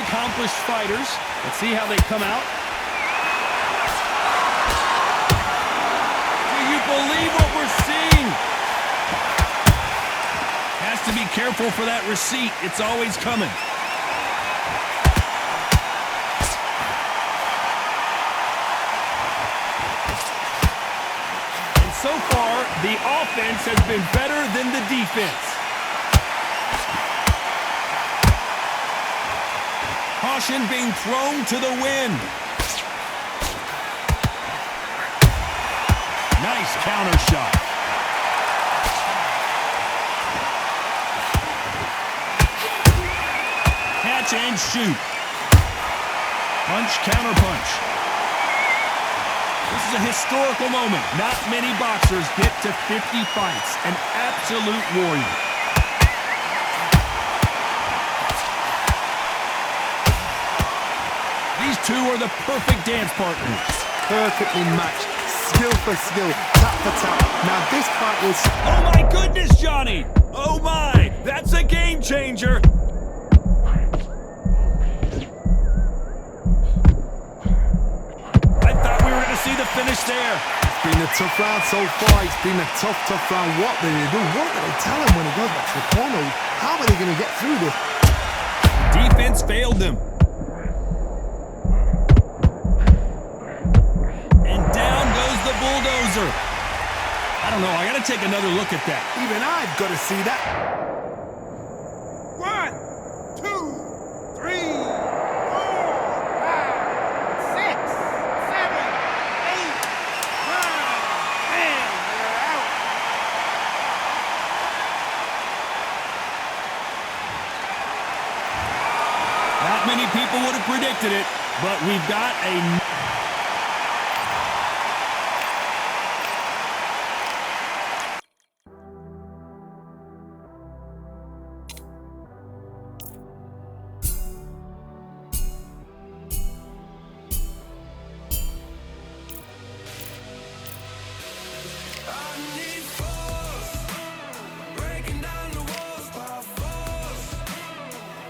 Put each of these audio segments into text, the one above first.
accomplished fighters. Let's see how they come out. Do you believe what we're seeing? Has to be careful for that receipt. It's always coming. And so far, the offense has been better than the defense. Caution being thrown to the wind. Nice counter shot. Catch and shoot. Punch, counter punch. This is a historical moment. Not many boxers get to 50 fights. An absolute warrior. These two are the perfect dance partners. Perfectly matched. Skill for skill. Tap for tap. Now this fight was... Oh my goodness, Johnny! Oh my! That's a game changer! I thought we were going to see the finish there. It's been a tough round so far. It's been a tough round. What do they do? What do they tell him when he goes back to the corner? How are they going to get through this? Defense failed them. And down goes the bulldozer. I don't know. I got to take another look at that. Even I've got to see that. 1, 2, 3, 4, 5, 6, 7, 8, 9, 10. They're out. Not many people would have predicted it, but we've got a...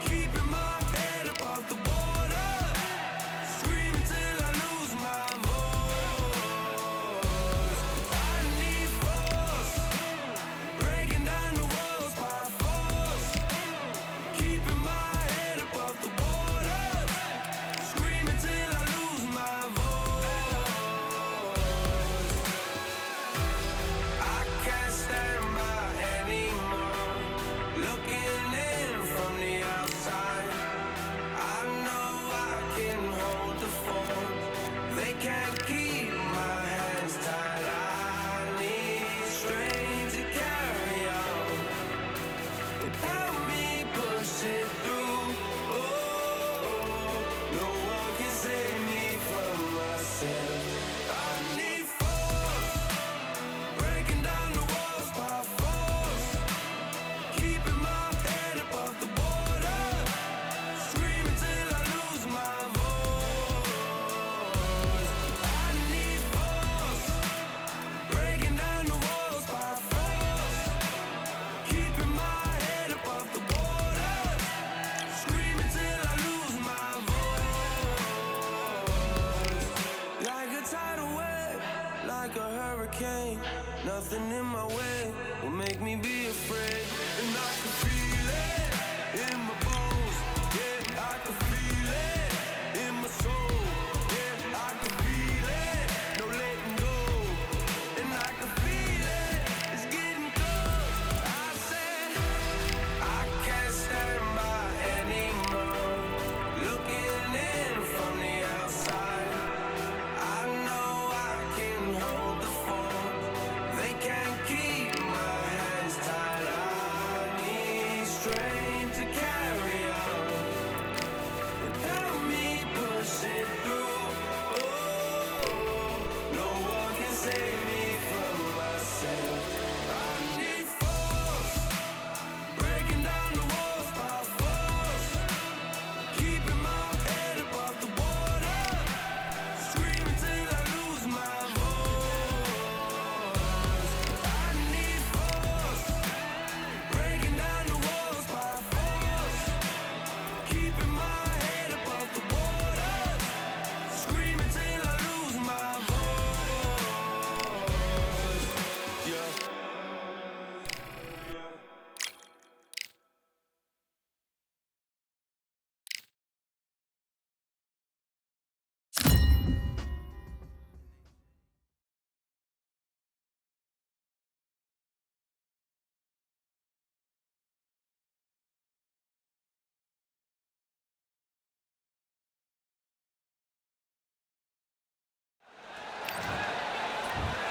Keeping my head above the border, screaming till I lose.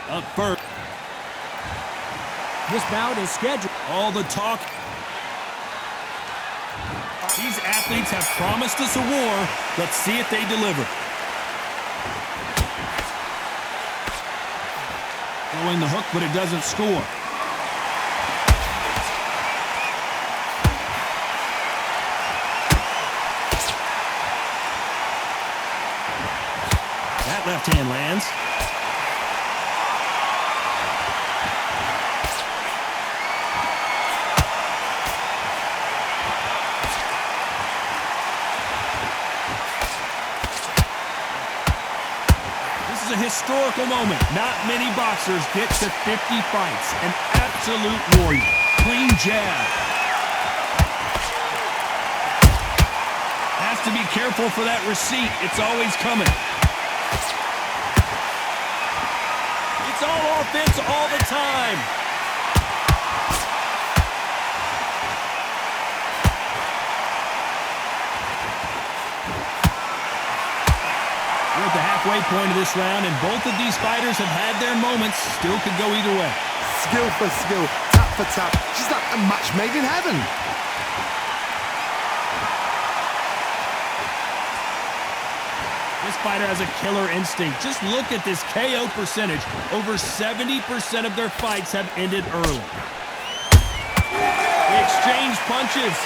Up first. This bout is scheduled. All the talk. These athletes have promised us a war. Let's see if they deliver. Throwing the hook, but it doesn't score. That left hand lands. A historical moment. Not many boxers get to 50 fights. An absolute warrior. Clean jab. Has to be careful for that receipt. It's always coming. It's all offense all the time. We're at the halfway point of this round, and both of these fighters have had their moments. Still could go either way. Skill for skill, tap for tap. Just like a match made in heaven. This fighter has a killer instinct. Just look at this KO percentage. Over 70% of their fights have ended early. They exchange punches.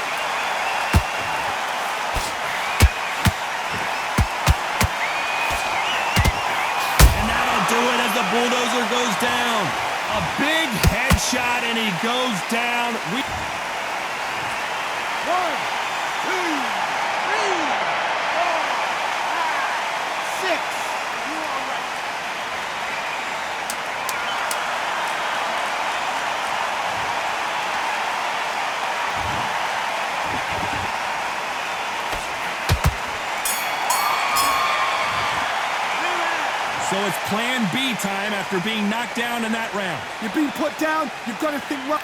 As the bulldozer goes down. A big headshot, and he goes down. 1, 2, 3, 4, 5, 6. You are right. So it's plan B time after being knocked down in that round. You're being put down, you've got to think right.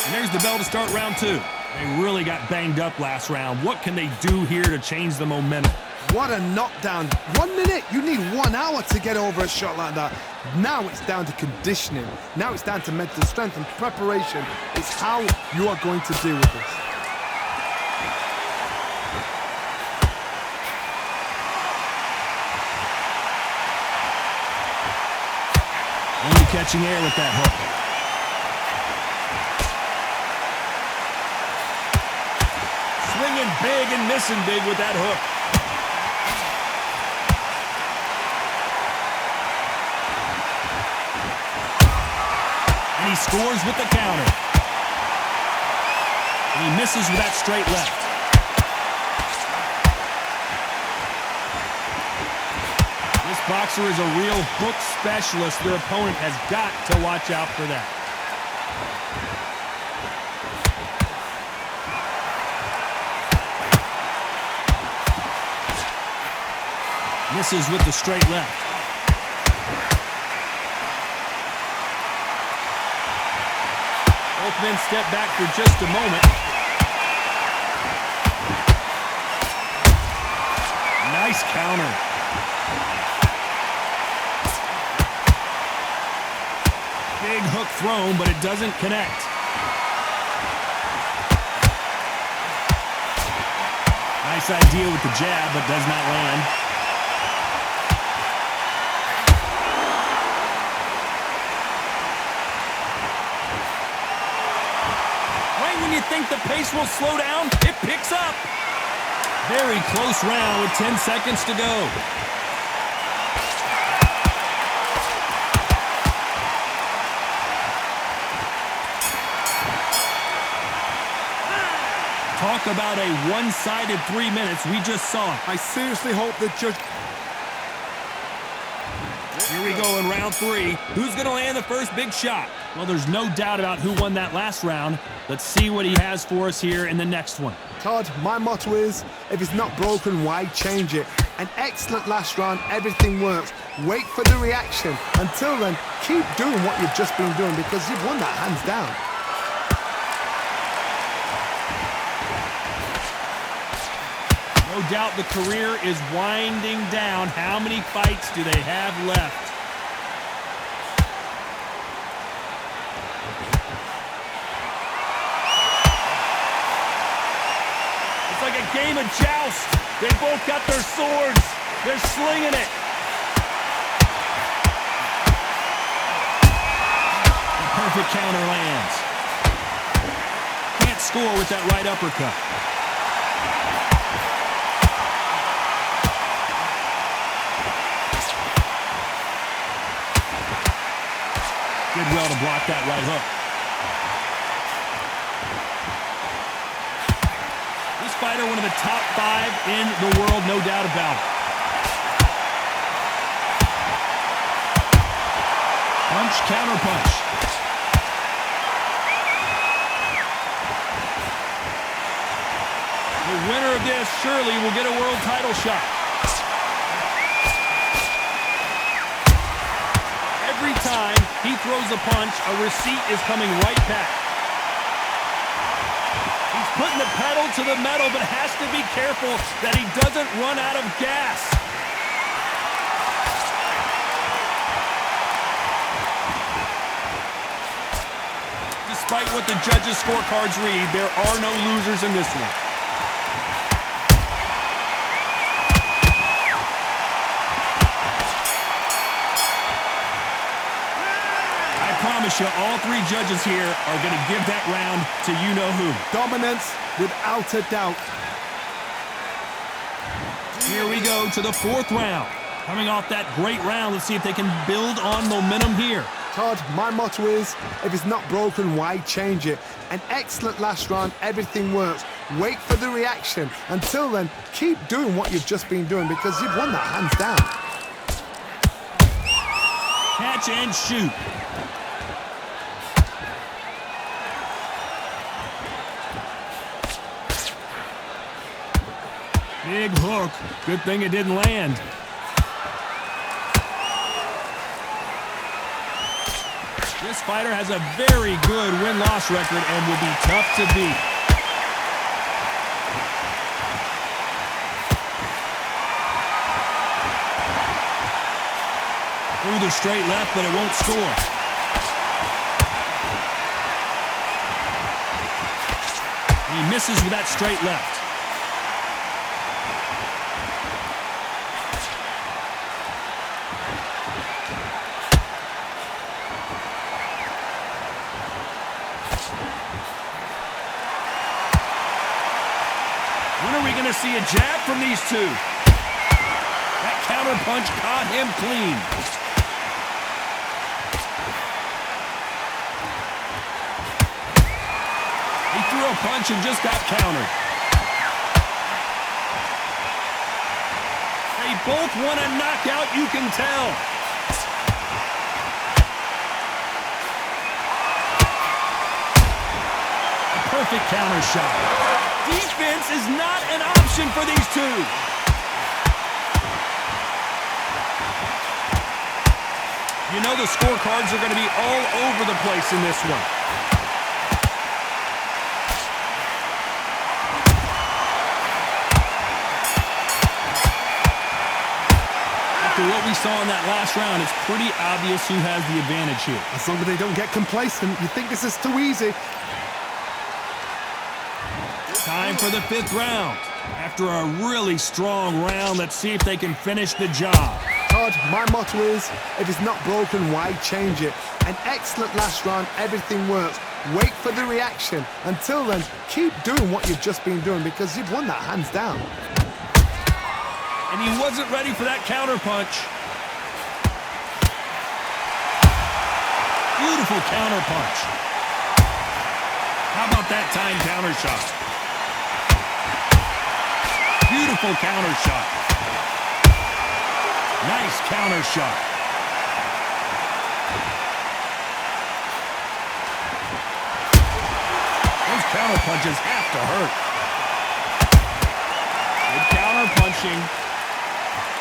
And there's the bell to start round 2. They really got banged up last round. What can they do here to change the momentum? What a knockdown. 1 minute, you need 1 hour to get over a shot like that. Now it's down to conditioning. Now it's down to mental strength and preparation. It's how you are going to deal with this. Only catching air with that hook. Swinging big and missing big with that hook. And he scores with the counter. And he misses with that straight left. This boxer is a real hook specialist. Their opponent has got to watch out for that. Misses with the straight left. Both men step back for just a moment. Nice counter. Big hook thrown, but it doesn't connect. Nice idea with the jab, but does not land. Right when you think the pace will slow down, it picks up. Very close round with 10 seconds to go. Talk about a one-sided 3 minutes. We just saw it. I seriously hope the judge... Here we go in round 3. Who's going to land the first big shot? Well, there's no doubt about who won that last round. Let's see what he has for us here in the next one. Todd, my motto is, if it's not broken, why change it? An excellent last round, everything works. Wait for the reaction. Until then, keep doing what you've just been doing because you've won that hands down. No doubt the career is winding down. How many fights do they have left? It's like a game of joust. They both got their swords. They're slinging it. The perfect counter lands. Can't score with that right uppercut. Did well to block that right hook. This fighter, one of the top 5 in the world, no doubt about it. Punch, counter punch. The winner of this surely will get a world title shot. Every time he throws a punch, a receipt is coming right back. He's putting the pedal to the metal, but has to be careful that he doesn't run out of gas. Despite what the judges' scorecards read, there are no losers in this one. I promise you, all 3 judges here are going to give that round to you-know-who. Dominance without a doubt. Here we go to the 4th round. Coming off that great round, let's see if they can build on momentum here. Todd, my motto is, if it's not broken, why change it? An excellent last round, everything works. Wait for the reaction. Until then, keep doing what you've just been doing because you've won that hands down. Catch and shoot. Big hook. Good thing it didn't land. This fighter has a very good win-loss record and will be tough to beat. Through the straight left, but it won't score. He misses with that straight left. When are we going to see a jab from these two? That counter punch caught him clean. He threw a punch and just got countered. They both want a knockout, you can tell. A perfect counter shot. Defense is not an option for these two. You know the scorecards are going to be all over the place in this one. After what we saw in that last round, it's pretty obvious who has the advantage here. As long as they don't get complacent, you think this is too easy. Time for the 5th round. After a really strong round, let's see if they can finish the job. Todd, my motto is, if it's not broken, why change it? An excellent last round, everything works. Wait for the reaction. Until then, keep doing what you've just been doing because you've won that hands down. And he wasn't ready for that counter punch. Beautiful counter punch. How about that time counter shot? Beautiful counter shot. Nice counter shot. Those counter punches have to hurt. Good counter punching.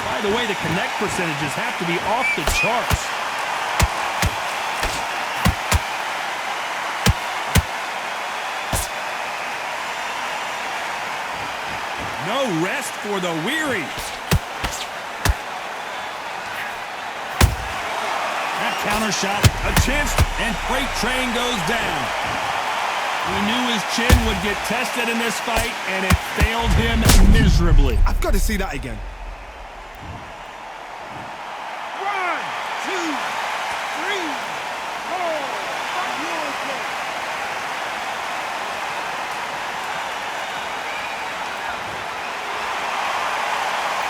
By the way, the connect percentages have to be off the charts. No rest for the weary. That counter shot, a chance, and Freight Train goes down. We knew his chin would get tested in this fight, and it failed him miserably. I've got to see that again. 1, 2, 3, 4. You're okay.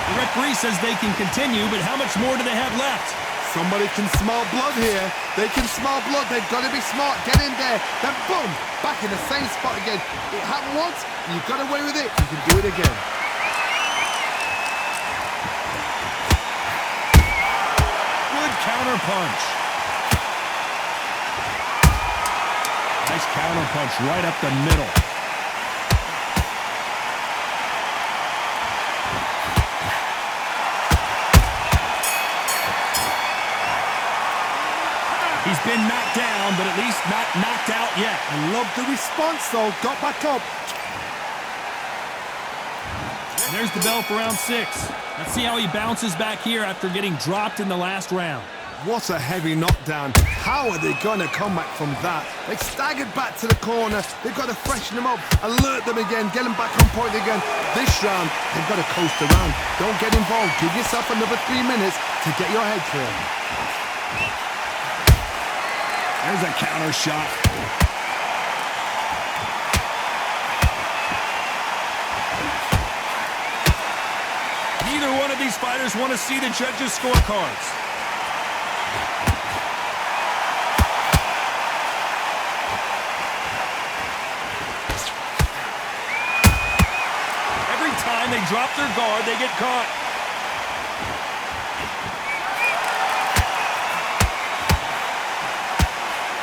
The referee says they can continue, but how much more do they have left? Somebody can smell blood here. They can smell blood. They've got to be smart. Get in there. Then boom, back in the same spot again. It happened once. You got away with it. You can do it again. Good counter punch. Nice counter punch right up the middle. He's been knocked down, but at least not knocked out yet. I love the response, though. Got back up. There's the bell for round 6. Let's see how he bounces back here after getting dropped in the last round. What a heavy knockdown. How are they going to come back from that? They staggered back to the corner. They've got to freshen them up, alert them again, get them back on point again. This round, they've got to coast around. Don't get involved. Give yourself another 3 minutes to get your head clear. There's a counter shot. Neither one of these fighters want to see the judges' scorecards. Every time they drop their guard, they get caught.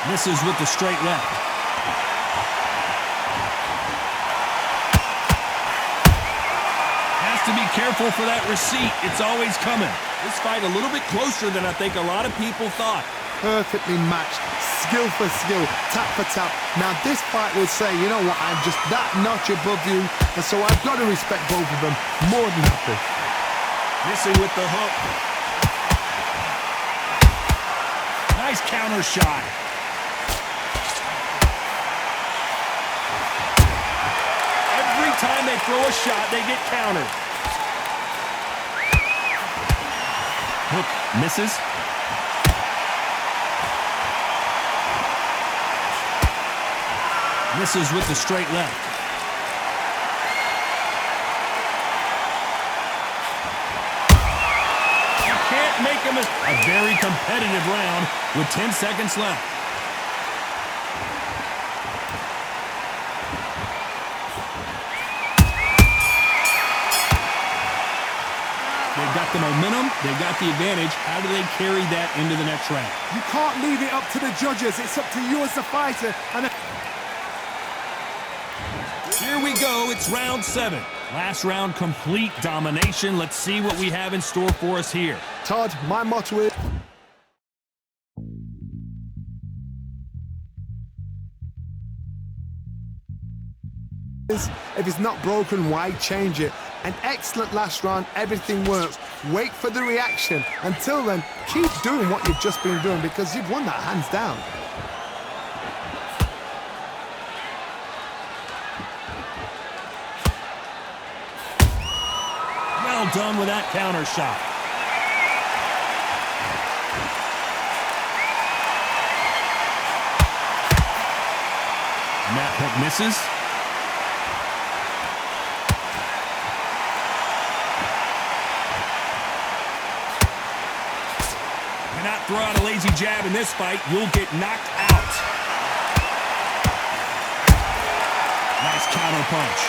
Misses with the straight left. Has to be careful for that receipt. It's always coming. This fight a little bit closer than I think a lot of people thought. Perfectly matched. Skill for skill. Tap for tap. Now this fight will say, you know what, I'm just that notch above you. And so I've got to respect both of them. More than happy. Missing with the hook. Nice counter shot. Every time they throw a shot, they get countered. Hook misses. Misses with the straight left. You can't make him a very competitive round with 10 seconds left. They've got the momentum, they've got the advantage. How do they carry that into the next round? You can't leave it up to the judges. It's up to you as the fighter. And Here we go, it's round 7. Last round, complete domination. Let's see what we have in store for us here. Todd, my motto is, if it's not broken, why change it? An excellent last round, everything works. Wait for the reaction. Until then, keep doing what you've just been doing because you've won that hands down. Well done with that counter shot. And that hook misses. Cannot throw out a lazy jab in this fight. You'll get knocked out. Nice counter punch.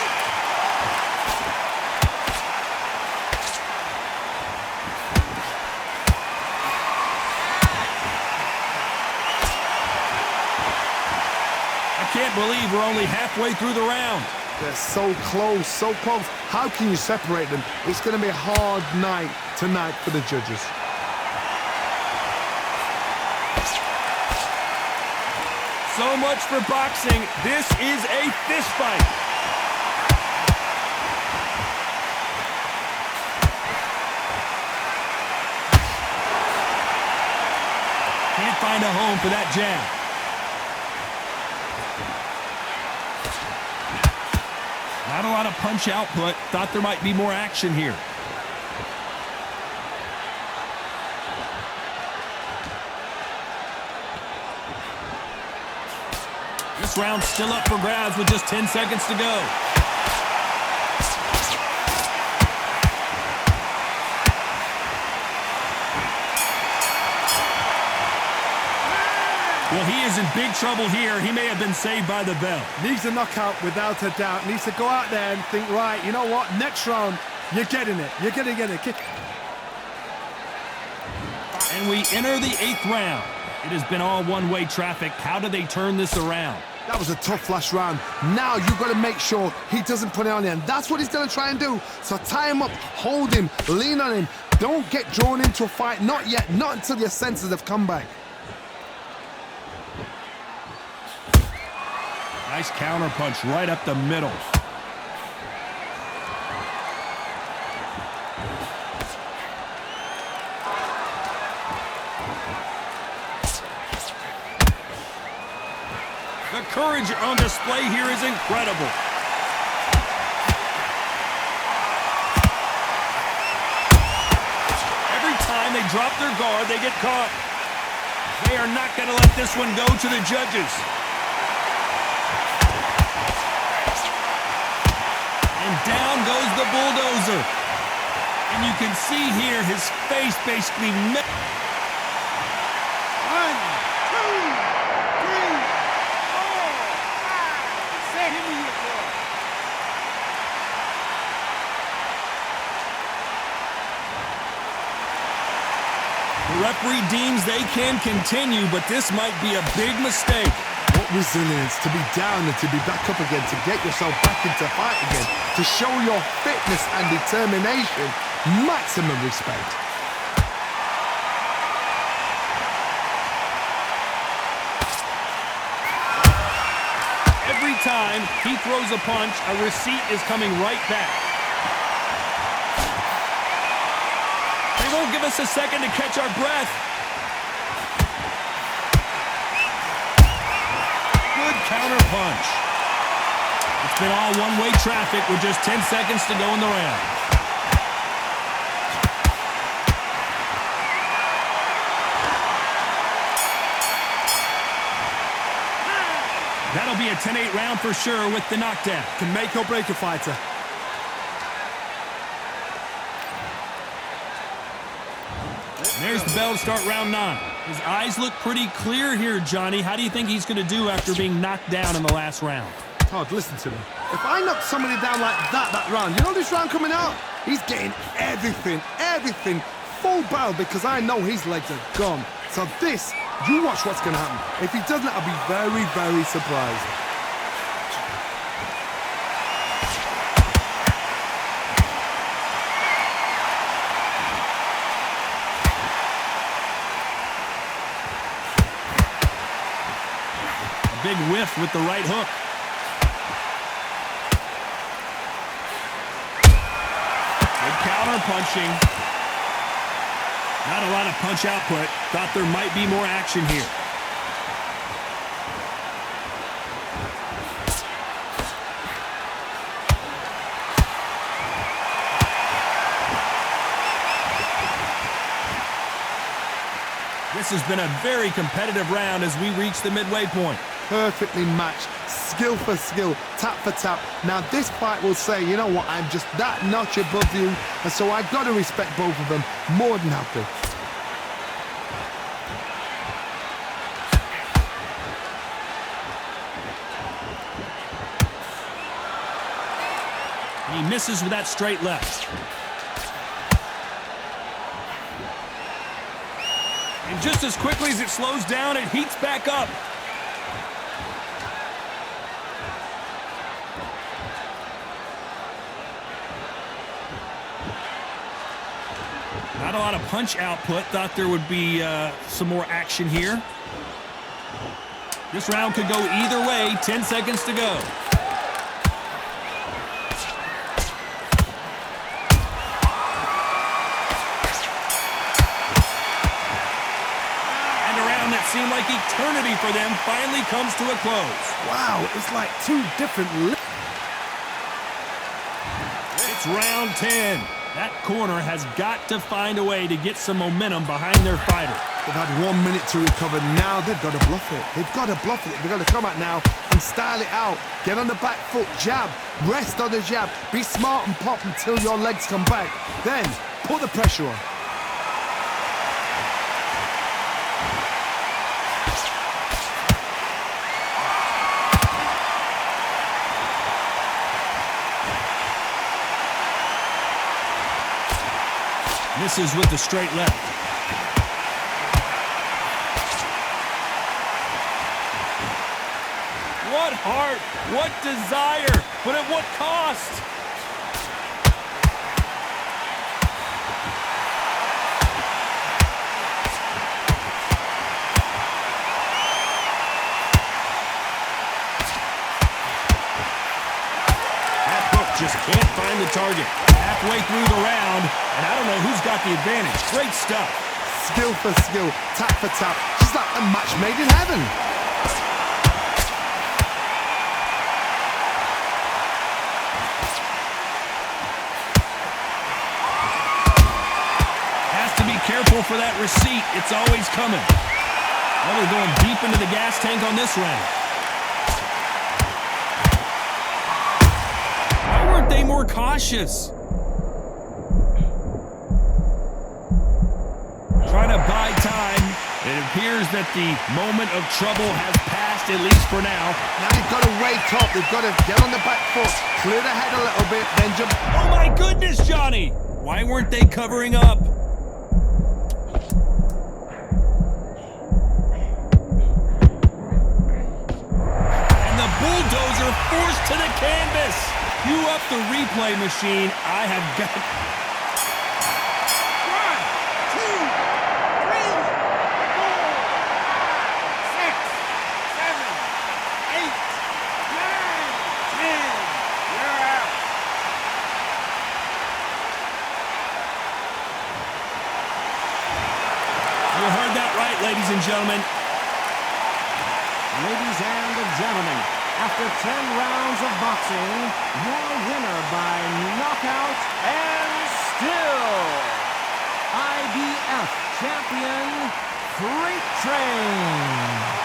I can't believe we're only halfway through the round. They're so close, so close. How can you separate them? It's going to be a hard night tonight for the judges. So much for boxing. This is a fist fight. find a home for that jab. Not a lot of punch output. Thought there might be more action here. This round's still up for grabs with just 10 seconds to go. Well, he is in big trouble here. He may have been saved by the bell. Needs a knockout without a doubt. Needs to go out there and think, right, you know what? Next round, you're getting it. You're going to get it. And we enter the 8th round. It has been all one-way traffic. How do they turn this around? That was a tough last round. Now you've got to make sure he doesn't put it on you. And that's what he's going to try and do. So tie him up, hold him, lean on him. Don't get drawn into a fight. Not yet. Not until your senses have come back. Nice counter punch right up the middle. The courage on display here is incredible. Every time they drop their guard, they get caught. They are not going to let this one go to the judges. And down goes the bulldozer. And you can see here his face basically met. 1, 2, 3, 4, 5. Set him in your boy. The referee deems they can continue, but this might be a big mistake. What resilience to be down and to be back up again, to get yourself back into fight again, to show your fitness and determination. Maximum respect. Every time he throws a punch, a receipt is coming right back. They won't give us a second to catch our breath. Good counter punch. It's been all one-way traffic with just 10 seconds to go in the round. That'll be a 10-8 round for sure with the knockdown. Can make or break a fighter. There's the bell to start round 9. His eyes look pretty clear here, Johnny. How do you think he's going to do after being knocked down in the last round? Todd, listen to me. If I knock somebody down like that round, you know this round coming out? He's getting everything, full barrel because I know his legs are gone. So this, you watch what's going to happen. If he doesn't, I'll be very, very surprised. Big whiff with the right hook. Good counter punching. Not a lot of punch output. Thought there might be more action here. This has been a very competitive round as we reach the midway point. Perfectly matched, skill for skill, tap for tap. Now this fight will say, you know what, I'm just that notch above you, and so I've got to respect both of them more than happy. He misses with that straight left. And just as quickly as it slows down, it heats back up. Not a lot of punch output. Thought there would be some more action here. This round could go either way. 10 seconds to go. And a round that like eternity for them finally comes to a close. Wow, it's like two different... It's round 10. That corner has got to find a way to get some momentum behind their fighter. They've had 1 minute to recover. Now they've got to bluff it. They've got to bluff it. They've got to come out now and style it out. Get on the back foot, jab, rest on the jab. Be smart and pop until your legs come back. Then put the pressure on. Misses with the straight left. What heart, what desire, but at what cost? That hook just can't find the target. Halfway through the round, and I don't know who's got the advantage. Great stuff. Skill for skill, tap for tap. Just like a match made in heaven. Has to be careful for that receipt. It's always coming. Well, they're going deep into the gas tank on this round. Why weren't they more cautious? Trying to buy time. It appears that the moment of trouble has passed, at least for now. Now they've got to wake up. They've got to get on the back foot, clear the head a little bit, then jump. Oh my goodness, Johnny! Why weren't they covering up? And the bulldozer forced to the canvas. You up the replay machine. I have got... 1, 2, 3, 4, 5, 6, 7, 8, 9, 10. You're out. You heard that right, ladies and gentlemen. Ladies and gentlemen, after 10 rounds of boxing, your winner by knockout and still IBF champion, Freight Train.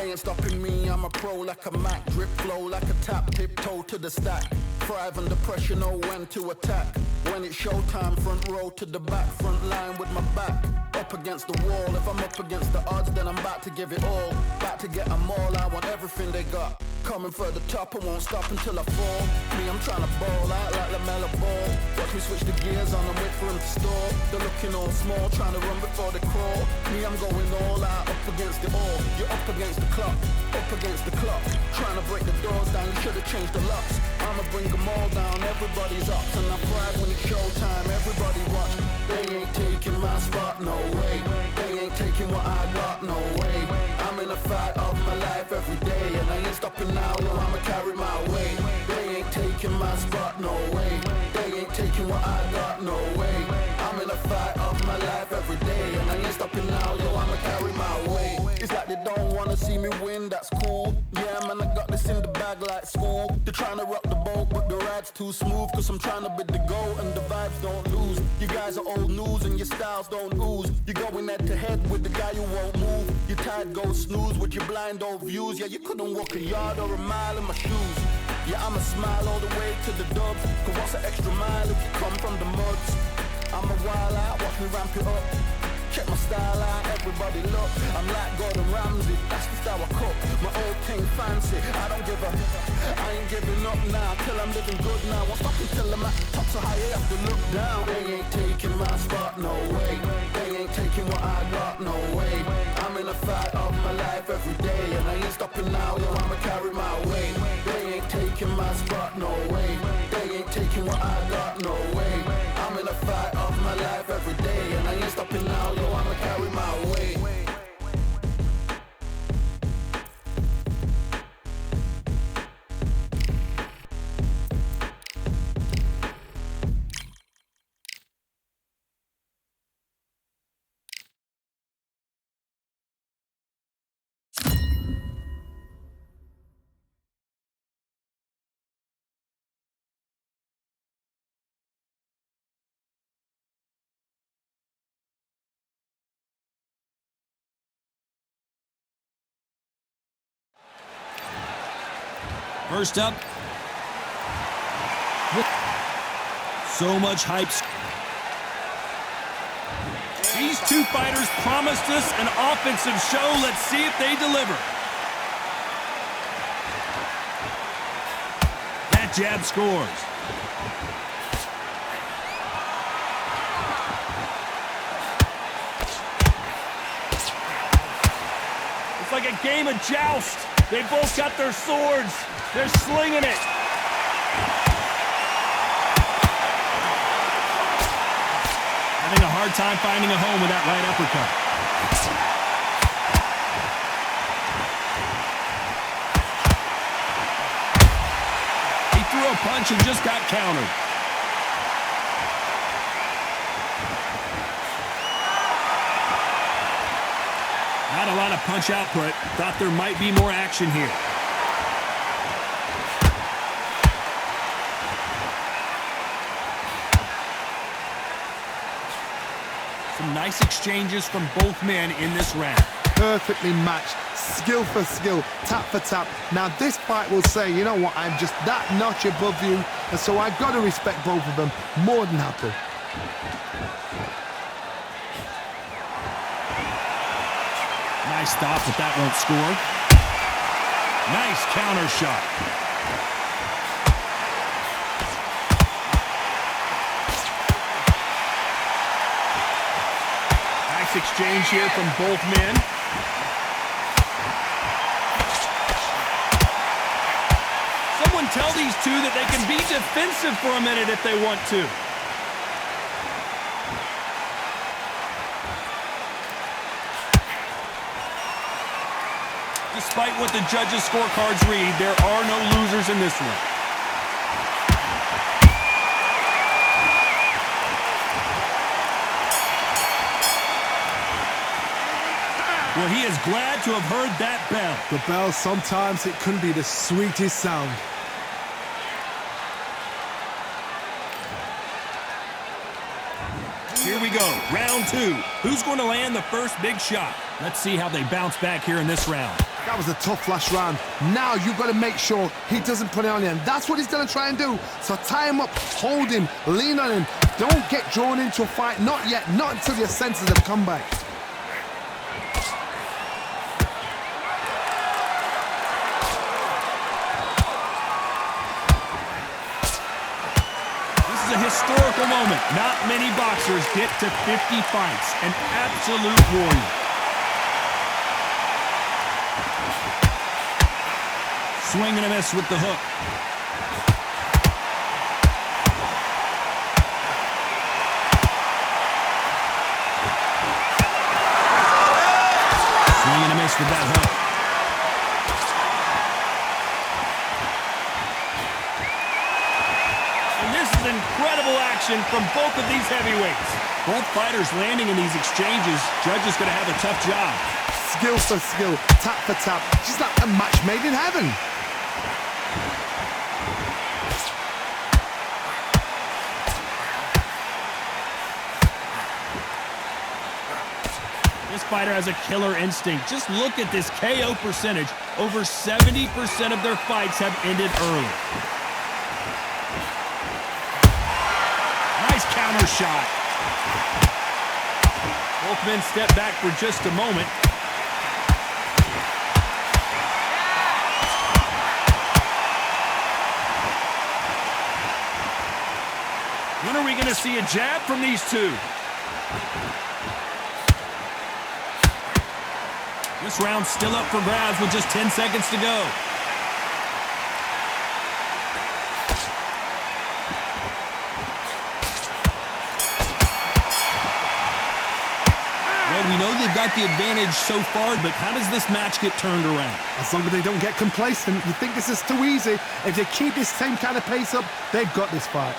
Ain't stopping me, I'm a pro like a Mac. Drip flow like a tap, tiptoe to the stack. Thrive under pressure, know when to attack. When it's showtime, front row to the back. Front line with my back up against the wall. If I'm up against the odds, then I'm about to give it all. About to get them all, I want everything they got. Coming for the top, I won't stop until I fall. Me, I'm trying to ball out like LaMelo Ball. Watch me switch the gears on and wait for him to stall. They're looking all small, trying to run before they crawl. Me, I'm going all out, up against the all. You're up against the clock, up against the clock. Trying to break the doors down, you should've changed the locks. I'ma bring them all down, everybody's up. And I pride when it's showtime, everybody watch. They ain't taking my spot, no way. They ain't taking what I got, no way. I'm in a fight of my life every day, and I ain't stopping now, no, I'ma carry my weight. They ain't taking my spot, no way. They ain't taking what I got, no way. I'm in a fight of my life every day, and I ain't stopping now, yo, I'ma carry my weight. It's like they don't wanna see me win, that's cool. Yeah, man, I got this in the bag like school. They're trying to rock the boat, but the ride's too smooth. Cause I'm trying to bid the goal, and the vibes don't lose. You guys are old news, and your styles don't ooze. You're going head to head with the guy who won't move. Your tide goes snooze with your blind old views. Yeah, you couldn't walk a yard or a mile in my shoes. Yeah, I'ma smile all the way to the dubs. Cause what's an extra mile if you come from the muds? I'm a wild out, watch me ramp it up. Check my style out, everybody look. I'm like Gordon Ramsay, that's the style I cook. My old thing fancy, I don't give a. I ain't giving up now, till I'm living good now. Won't stop until I'm at the top, so high you have to look down. They ain't taking my spot, no way. They ain't taking what I got, no way. I'm in a fight stopping now, yo, I'ma carry my weight. They ain't taking my spot, no way. They ain't taking what I got, no way. I'm in a fight of my life every day, and I ain't stopping now, yo, I'ma carry my weight. First up, so much hype. These two fighters promised us an offensive show. Let's see if they deliver. That jab scores. It's like a game of joust. They both got their swords. They're slinging it. Having a hard time finding a home with that right uppercut. He threw a punch and just got countered. Not a lot of punch output. Thought there might be more action here. Some nice exchanges from both men in this round. Perfectly matched, skill for skill, tap for tap. Now this fight will say, you know what, I'm just that notch above you, and so I've got to respect both of them. More than happy. Nice stop, but that won't score. Nice counter shot. Nice exchange here from both men. Someone tell these two that they can be defensive for a minute if they want to. Despite what the judges' scorecards read, there are no losers in this one. Well, he is glad to have heard that bell. The bell, sometimes it can be the sweetest sound. Here we go, round two. Who's going to land the first big shot? Let's see how they bounce back here in this round. That was a tough last round. Now you've got to make sure he doesn't put it on you, and that's what he's going to try and do. So tie him up, hold him, lean on him. Don't get drawn into a fight, not yet, not until your senses have come back. A historical moment. Not many boxers get to 50 fights. An absolute warrior. Swing and a miss with the hook. Swing and a miss with that hook. Incredible action from both of these heavyweights. Both fighters landing in these exchanges. Judge is going to have a tough job. Skill for skill, tap for tap. Just like a match made in heaven. This fighter has a killer instinct. Just look at this KO percentage. Over 70% of their fights have ended early. Nice counter shot. Both men step back for just a moment. When are we going to see a jab from these two? This round's still up for grabs with just 10 seconds to go. Well, we know they've got the advantage so far, but how does this match get turned around? As long as they don't get complacent, you think this is too easy. If they keep this same kind of pace up, they've got this fight.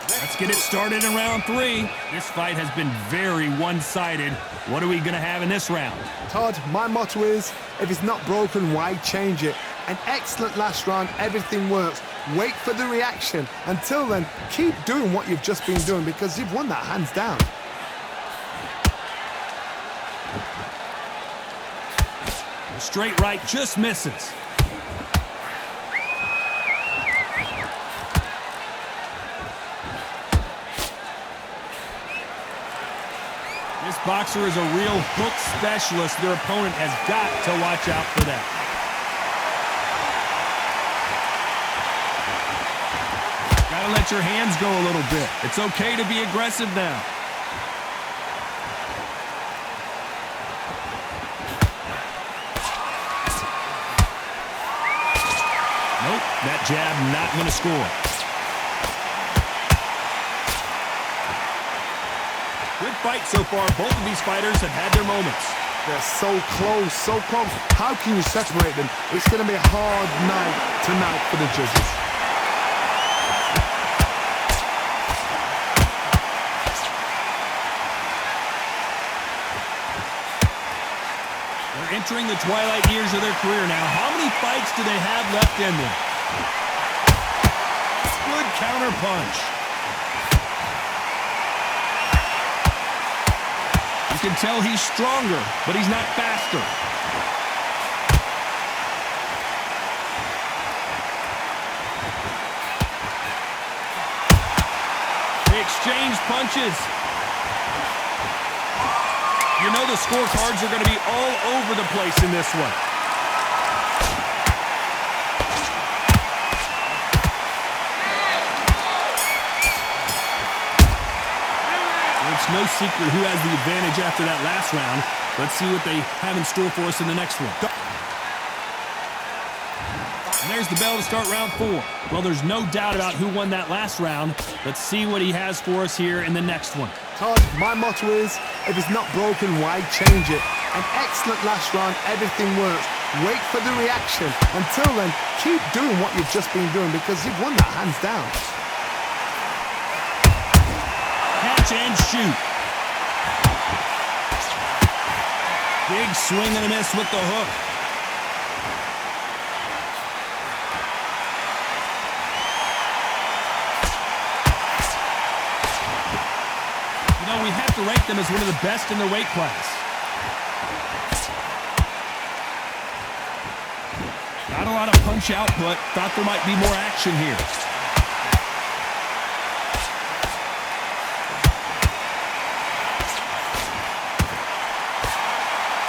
Let's get it started in round 3. This fight has been very one-sided. What are we going to have in this round? Todd, my motto is, if it's not broken, why change it? An excellent last round, everything works. Wait for the reaction. Until then, keep doing what you've just been doing because you've won that hands down. Straight right just misses. This boxer is a real hook specialist. Their opponent has got to watch out for that. Gotta let your hands go a little bit. It's okay to be aggressive now. Nope, that jab not gonna score. Good fight so far. Both of these fighters have had their moments. They're so close, so close. How can you separate them? It's going to be a hard night tonight for the judges. They're entering the twilight years of their career now. How many fights do they have left in them? Good counter punch. You can tell he's stronger, but he's not faster. They exchange punches. You know the scorecards are going to be all over the place in this one. It's no secret who has the advantage after that last round. Let's see what they have in store for us in the next one. And there's the bell to start round 4. Well, there's no doubt about who won that last round. Let's see what he has for us here in the next one. Todd, my motto is, if it's not broken, why change it? An excellent last round, everything works. Wait for the reaction. Until then, keep doing what you've just been doing because you've won that hands down. Catch and shoot. Big swing and a miss with the hook. You know, we have to rank them as one of the best in their weight class. Not a lot of punch output. Thought there might be more action here.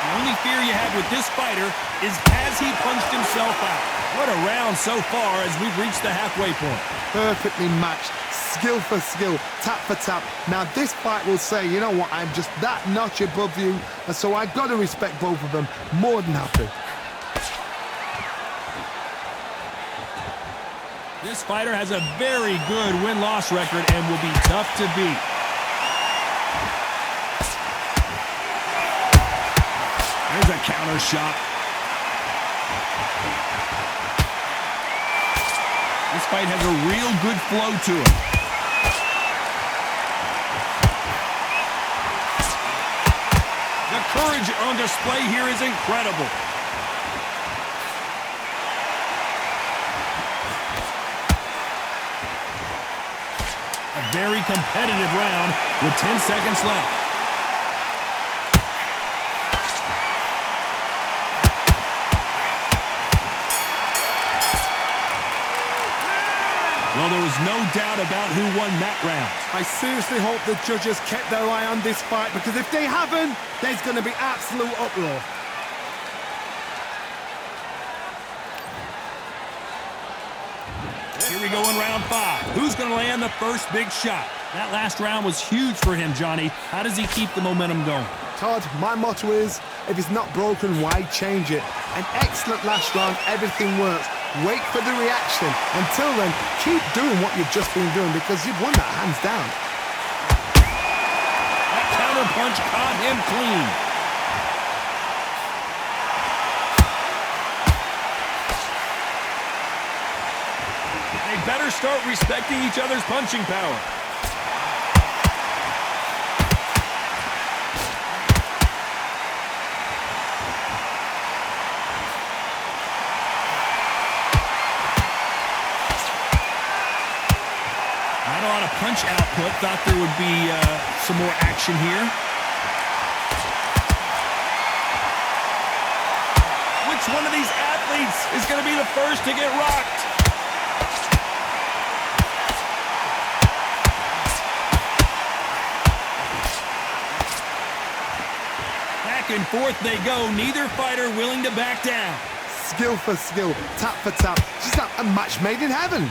The only fear you have with this fighter is has he punched himself out? What a round so far as we've reached the halfway point. Perfectly matched, skill for skill, tap for tap. Now this fight will say, you know what, I'm just that notch above you, and so I've got to respect both of them. More than happy. This fighter has a very good win-loss record and will be tough to beat. There's a counter shot. This fight has a real good flow to it. The courage on display here is incredible. A very competitive round with 10 seconds left. Well, there was no doubt about who won that round. I seriously hope the judges kept their eye on this fight because if they haven't, there's going to be absolute uproar. Here we go in round 5. Who's going to land the first big shot? That last round was huge for him, Johnny. How does he keep the momentum going? Todd, my motto is, if it's not broken, why change it? An excellent last round, everything works. Wait for the reaction. Until then, keep doing what you've just been doing because you've won that hands down. That counter punch caught him clean. They better start respecting each other's punching power. Not a lot of punch output. Thought there would be some more action here. Which one of these athletes is going to be the first to get rocked? Back and forth they go. Neither fighter willing to back down. Skill for skill, tap for tap. Just like a match made in heaven.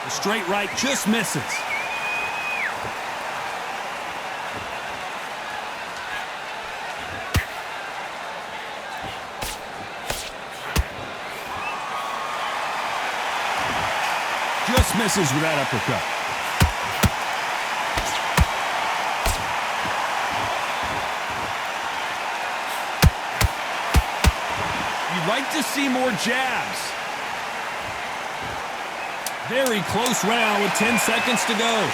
The straight right just misses. Just misses with that uppercut. You'd like to see more jabs. Very close round with 10 seconds to go.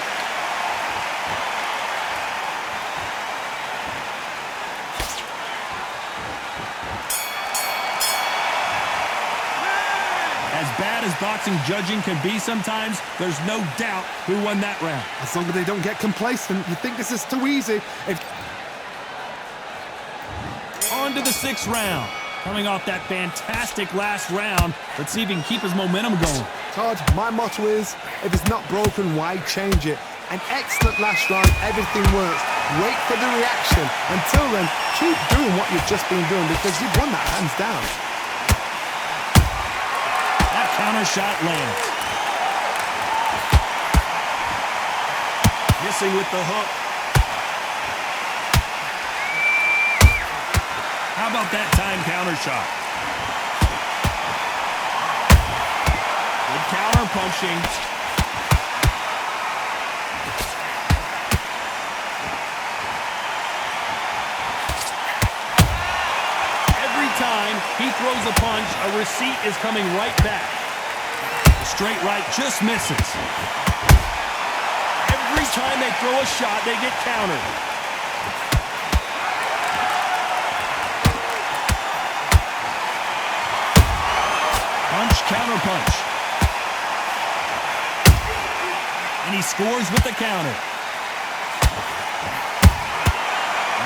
As bad as boxing judging can be sometimes, there's no doubt who won that round. As long as they don't get complacent, you think this is too easy. On to the 6th round. Coming off that fantastic last round, let's see if he can keep his momentum going. Todd, my motto is, if it's not broken, why change it? An excellent last round, everything works. Wait for the reaction. Until then, keep doing what you've just been doing because you've won that hands down. That counter shot lands. Missing with the hook. How about that time counter shot? Good counter punching. Every time he throws a punch, a receipt is coming right back. The straight right just misses. Every time they throw a shot, they get countered. Punch, counter punch. And he scores with the counter.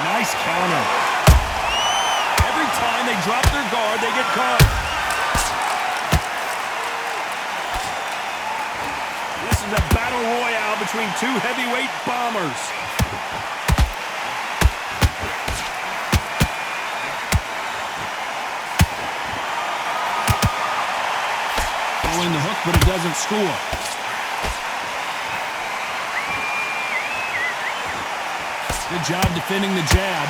Nice counter. Every time they drop their guard, they get caught. This is a battle royale between two heavyweight bombers. Throwing the hook, but it doesn't score. Good job defending the jab.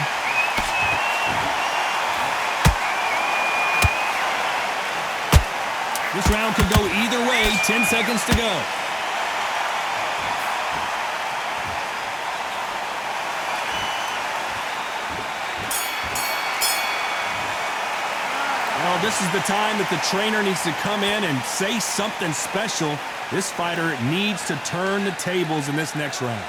This round could go either way. 10 seconds to go. Well, this is the time that the trainer needs to come in and say something special. This fighter needs to turn the tables in this next round.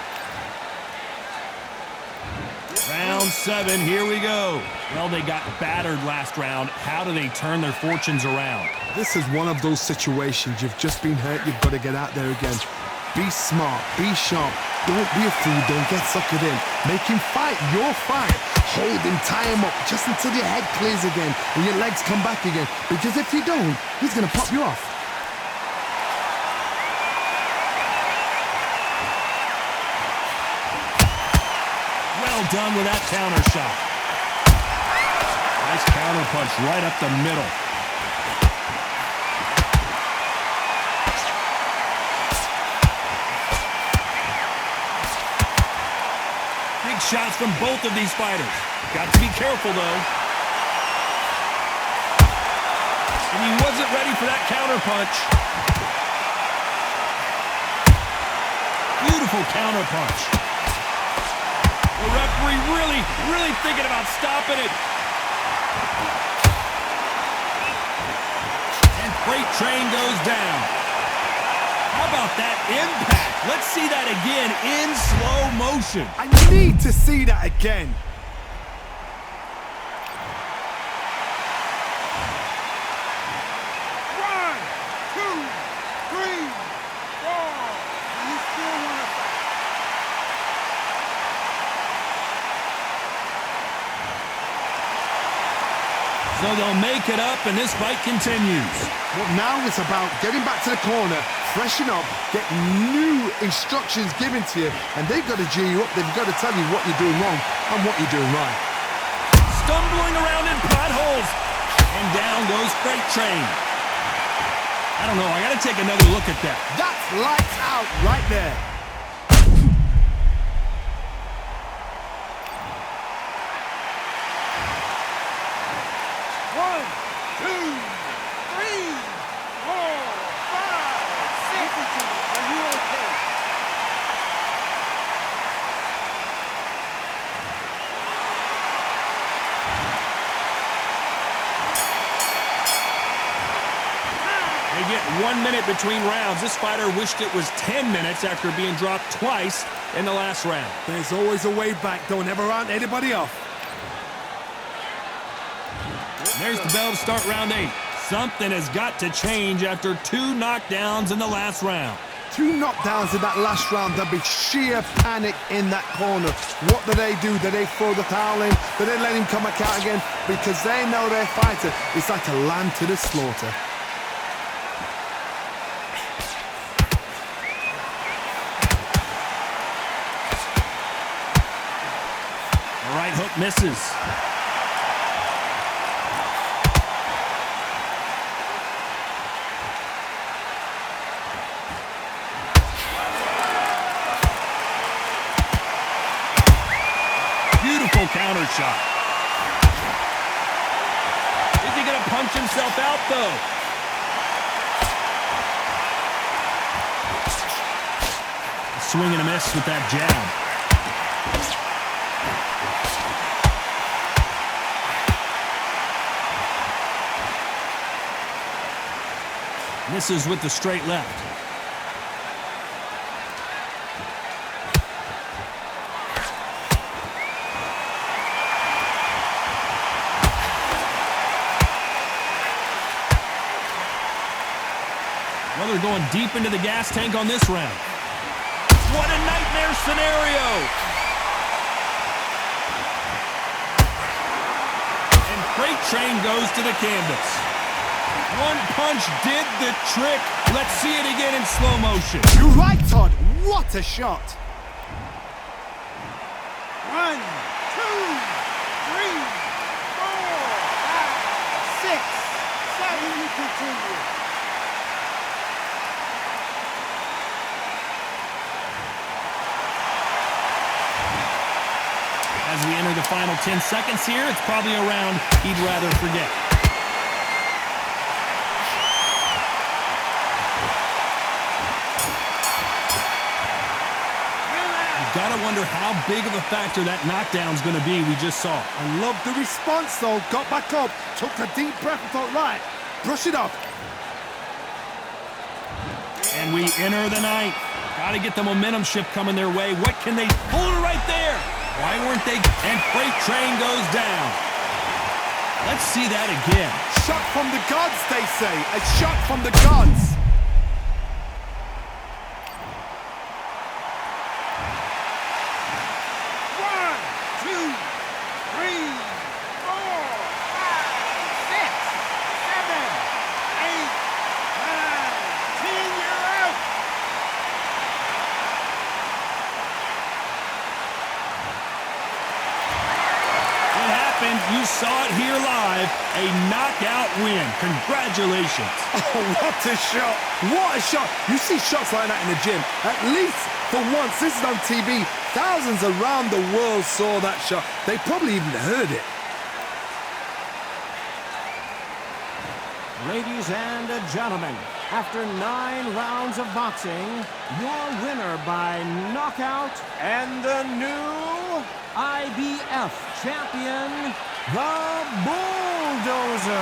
Round 7, here we go. Well, they got battered last round. How do they turn their fortunes around? This is one of those situations. You've just been hurt. You've got to get out there again. Be smart. Be sharp. Don't be a fool. Don't get suckered in. Make him fight your fight. Hold him, tie him up just until your head clears again and your legs come back again. Because if you don't, he's going to pop you off. Well done with that counter shot. Nice counter punch right up the middle. shots from both of these fighters. Got to be careful, though. And he wasn't ready for that counterpunch. Beautiful counterpunch. The referee really thinking about stopping it. And Freight Train goes down. How about that impact? Let's see that again in slow motion. I need to see that again. So they'll make it up, and this fight continues. Well, now it's about getting back to the corner, freshen up, get new instructions given to you, and they've got to G you up. They've got to tell you what you're doing wrong and what you're doing right. Stumbling around in potholes, and down goes Freight Train. I don't know. I got to take another look at that. That's lights out right there. They get 1 minute between rounds. This fighter wished it was 10 minutes after being dropped twice in the last round. There's always a way back. Don't ever round anybody off. There's the bell to start round 8. Something has got to change after 2 knockdowns in the last round. 2 knockdowns in that last round. There'll be sheer panic in that corner. What do? Do they throw the towel in? Do they let him come back out again? Because they know their fighter is like a lamb to the slaughter. The right hook misses. Beautiful counter shot. Is he going to punch himself out, though? Swing and a miss with that jab. Misses with the straight left. Well, they're going deep into the gas tank on this round. What a nightmare scenario! And Freight Train goes to the canvas. One punch did the trick. Let's see it again in slow motion. You're right, Todd. What a shot. 1, 2, 3, 4, 5, 6, 7. You continue. As we enter the final 10 seconds here, it's probably a round he'd rather forget. Gotta wonder how big of a factor that knockdown's gonna be we just saw. I love the response, though. Got back up, took a deep breath and thought, right, brush it off. And we enter the ninth. Gotta get the momentum shift coming their way. What can they pull it right there? Why weren't they? And Freight Train goes down. Let's see that again. Shot from the gods, they say. A shot from the gods. You saw it here live, A knockout win. Congratulations. Oh, what a shot. What a shot. You see shots like that in the gym. At least for once, this is on TV. Thousands around the world saw that shot. They probably even heard it. Ladies and gentlemen, after 9 rounds of boxing, your winner by knockout and the new IBF champion, the Bulldozer.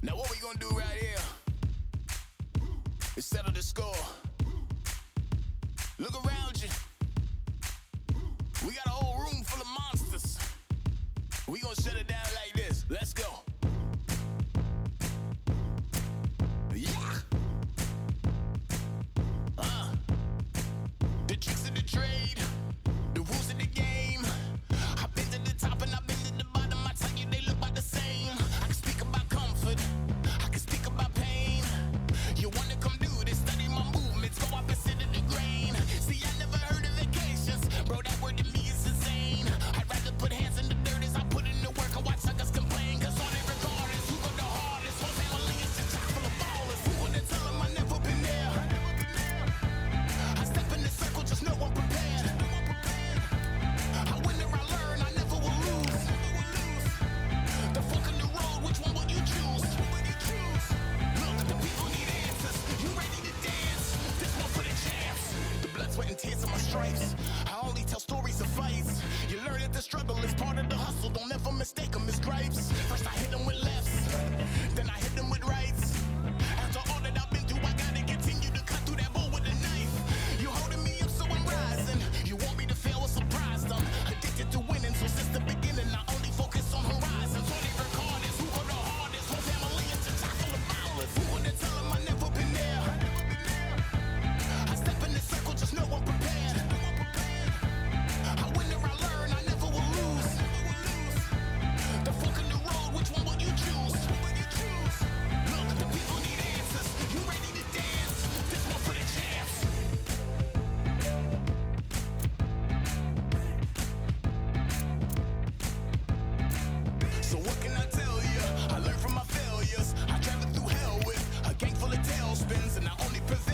Now what we gonna do right here is settle the score. Look around you. We got a whole room full of monsters. We gonna shut it down like this. Let's go. Yeah. The tricks of the trade, the rules of the game. I've been to the top and I've been to the bottom. I tell you they look about the same. I can speak about comfort, I can speak about pain. You wanna come do this, study my movements, go opposite of the grain. See, I never heard of vacations, bro, that word to me is insane. I'd rather put hands in the dirt as I put in the work. I watch suckers complain, cause all they and I only possess